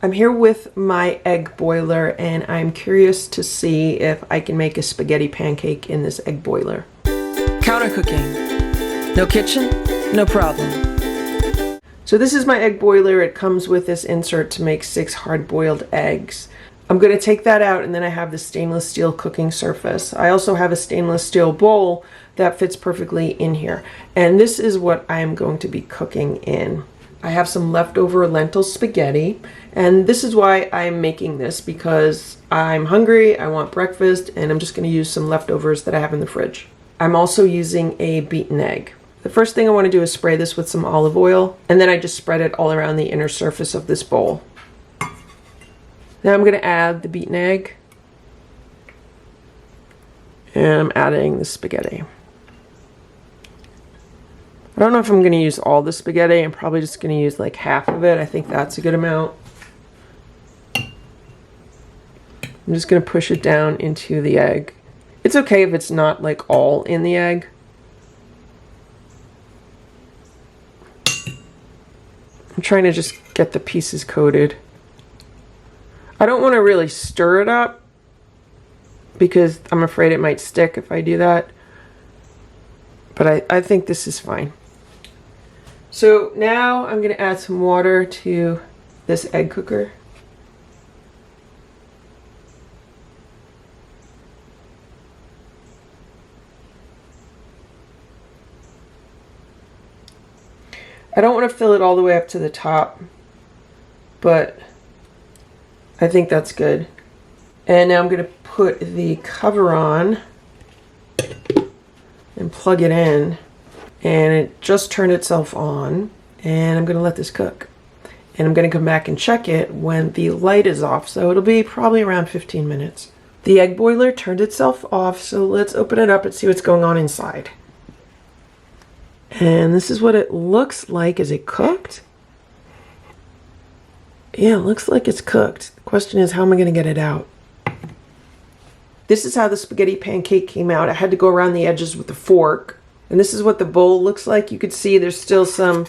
I'm here with my egg boiler and I'm curious to see if I can make a spaghetti pancake in this egg boiler. Counter cooking. No kitchen, no problem. So this is my egg boiler. It comes with this insert to make 6 hard-boiled eggs. I'm going to take that out, and then I have the stainless steel cooking surface. I also have a stainless steel bowl that fits perfectly in here. And this is what I'm going to be cooking in. I have some leftover lentil spaghetti, and this is why I'm making this, because I'm hungry, I want breakfast, and I'm just going to use some leftovers that I have in the fridge. I'm also using a beaten egg. The first thing I want to do is spray this with some olive oil, and then I just spread it all around the inner surface of this bowl. Now I'm going to add the beaten egg, and I'm adding the spaghetti. I don't know if I'm going to use all the spaghetti. I'm probably just going to use like half of it. I think that's a good amount. I'm just going to push it down into the egg. It's okay if it's not like all in the egg. I'm trying to just get the pieces coated. I don't want to really stir it up because I'm afraid it might stick if I do that. But I think this is fine. So now I'm going to add some water to this egg cooker. I don't want to fill it all the way up to the top, but I think that's good. And now I'm going to put the cover on and plug it in, and it just turned itself on, and I'm going to let this cook. And I'm going to come back and check it when the light is off, so it'll be probably around 15 minutes. The egg boiler turned itself off, so let's open it up and see what's going on inside. And this is what it looks like. Is it cooked? Yeah, it looks like it's cooked. The question is, how am I going to get it out? This is how the spaghetti pancake came out. I had to go around the edges with a fork. And this is what the bowl looks like. You could see there's still some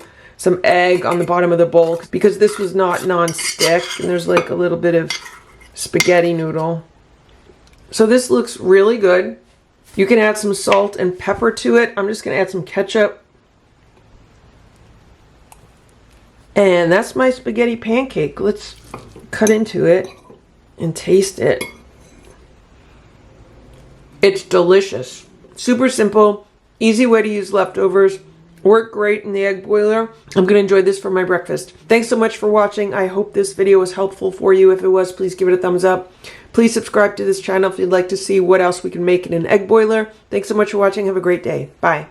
egg on the bottom of the bowl because this was not non-stick. And there's like a little bit of spaghetti noodle. So this looks really good. You can add some salt and pepper to it. I'm just going to add some ketchup. And that's my spaghetti pancake. Let's cut into it and taste it. It's delicious. Super simple, easy way to use leftovers. Work great in the egg boiler. I'm going to enjoy this for my breakfast. Thanks so much for watching. I hope this video was helpful for you. If it was, please give it a thumbs up. Please subscribe to this channel if you'd like to see what else we can make in an egg boiler. Thanks so much for watching. Have a great day. Bye.